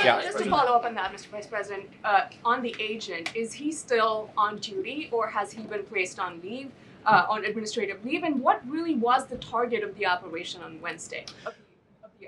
Yeah. Just to follow up on that, Mr. Vice President, on the agent, is he still on duty or has he been placed on leave, on administrative leave? And what really was the target of the operation on Wednesday?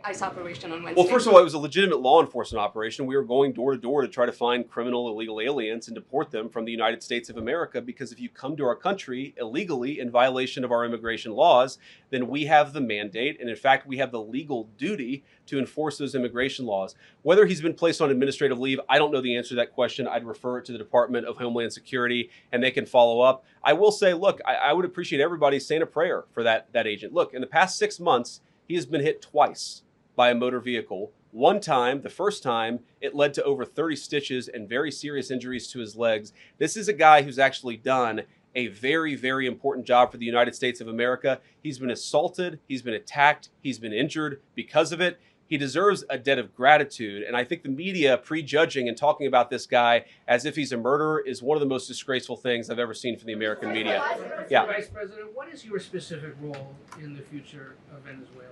ICE operation on Wednesday? Well, first of all, it was a legitimate law enforcement operation. We were going door to door to try to find criminal illegal aliens and deport them from the United States of America, because if you come to our country illegally in violation of our immigration laws, then we have the mandate, and in fact, we have the legal duty to enforce those immigration laws. Whether he's been placed on administrative leave, I don't know the answer to that question. I'd refer it to the Department of Homeland Security, and they can follow up. I will say, look, I would appreciate everybody saying a prayer for that agent. Look, in the past 6 months, he has been hit twice by a motor vehicle. One time, the first time, it led to over 30 stitches and very serious injuries to his legs. This is a guy who's actually done a very, very important job for the United States of America. He's been assaulted, he's been attacked, he's been injured because of it. He deserves a debt of gratitude. And I think the media prejudging and talking about this guy as if he's a murderer is one of the most disgraceful things I've ever seen from the American media. Yeah. Vice President, what is your specific role in the future of Venezuela?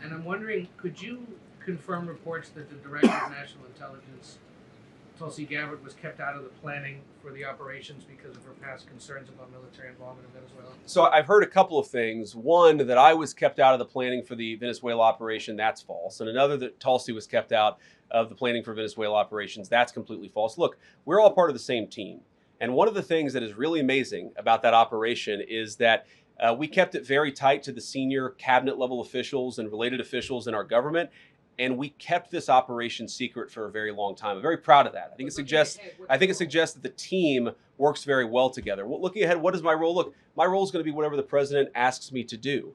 And I'm wondering, could you confirm reports that the Director of National Intelligence, Tulsi Gabbard, was kept out of the planning for the operations because of her past concerns about military involvement in Venezuela? So I've heard a couple of things. One, that I was kept out of the planning for the Venezuela operation. That's false. And another, that Tulsi was kept out of the planning for Venezuela operations. That's completely false. Look, we're all part of the same team. And one of the things that is really amazing about that operation is that we kept it very tight to the senior cabinet level officials and related officials in our government. And we kept this operation secret for a very long time. I'm very proud of that. I think it suggests that the team works very well together. Well, looking ahead, what is my role? Look, my role is going to be whatever the president asks me to do.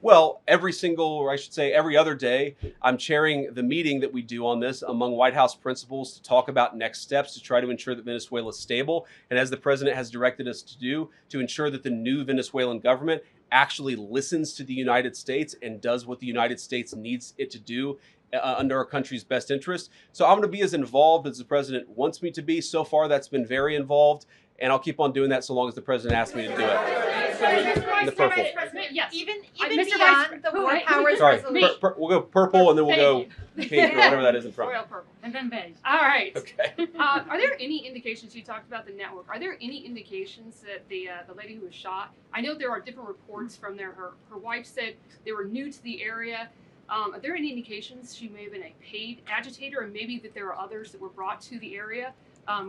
Well, every other day, I'm chairing the meeting that we do on this among White House principals to talk about next steps to try to ensure that Venezuela is stable. And as the president has directed us to do, to ensure that the new Venezuelan government actually listens to the United States and does what the United States needs it to do under our country's best interest. So I'm going to be as involved as the president wants me to be. So far, that's been very involved. And I'll keep on doing that so long as the president asks me to do it. The purple. Yes. Even beyond the War Powers resolution. We'll go purple and then we'll go pink or whatever that is in front. Royal purple. And then beige. All right. Okay. Are there any indications, you talked about the network, are there any indications that the lady who was shot, I know there are different reports from there, her wife said they were new to the area. Are there any indications she may have been a paid agitator, and maybe that there are others that were brought to the area?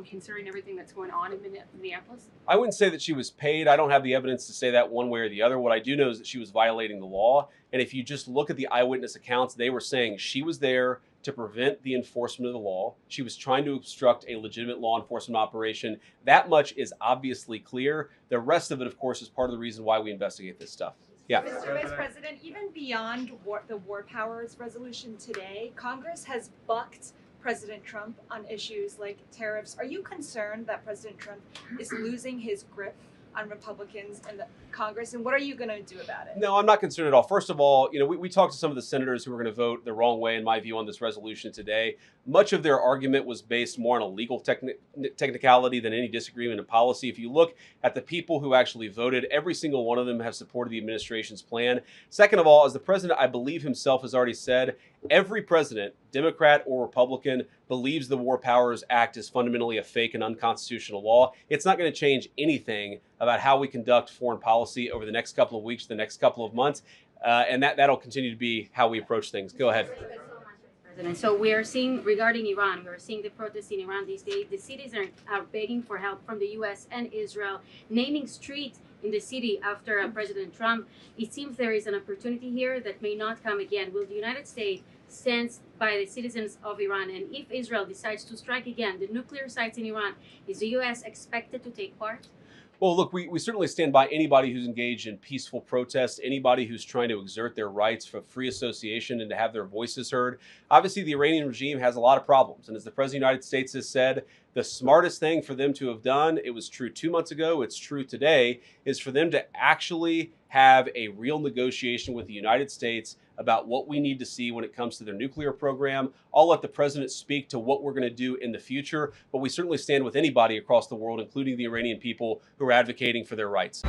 Considering everything that's going on in Minneapolis? I wouldn't say that she was paid. I don't have the evidence to say that one way or the other. What I do know is that she was violating the law. And if you just look at the eyewitness accounts, they were saying she was there to prevent the enforcement of the law. She was trying to obstruct a legitimate law enforcement operation. That much is obviously clear. The rest of it, of course, is part of the reason why we investigate this stuff. Yeah. Mr. Vice President, even beyond the War Powers resolution today, Congress has bucked President Trump on issues like tariffs. Are you concerned that President Trump is losing his grip on Republicans in the Congress, and what are you going to do about it? No, I'm not concerned at all. First of all, we talked to some of the senators who were going to vote the wrong way, in my view, on this resolution today. Much of their argument was based more on a legal technicality than any disagreement in policy. If you look at the people who actually voted, every single one of them have supported the administration's plan. Second of all, as the president, I believe himself, has already said, every president, Democrat or Republican, believes the War Powers Act is fundamentally a fake and unconstitutional law. It's not going to change anything about how we conduct foreign policy over the next couple of weeks, the next couple of months, and that'll continue to be how we approach things. Go ahead. So we are seeing, regarding Iran, we are seeing the protests in Iran these days. The cities are begging for help from the U.S. and Israel, naming streets in the city after President Trump. It seems there is an opportunity here that may not come again. Will the United States stand by the citizens of Iran? And if Israel decides to strike again the nuclear sites in Iran, is the U.S. expected to take part? Well, look, we certainly stand by anybody who's engaged in peaceful protest, anybody who's trying to exert their rights for free association and to have their voices heard. Obviously, the Iranian regime has a lot of problems. And as the President of the United States has said, the smartest thing for them to have done, it was true 2 months ago, it's true today, is for them to actually have a real negotiation with the United States about what we need to see when it comes to their nuclear program. I'll let the president speak to what we're going to do in the future, but we certainly stand with anybody across the world, including the Iranian people who are advocating for their rights.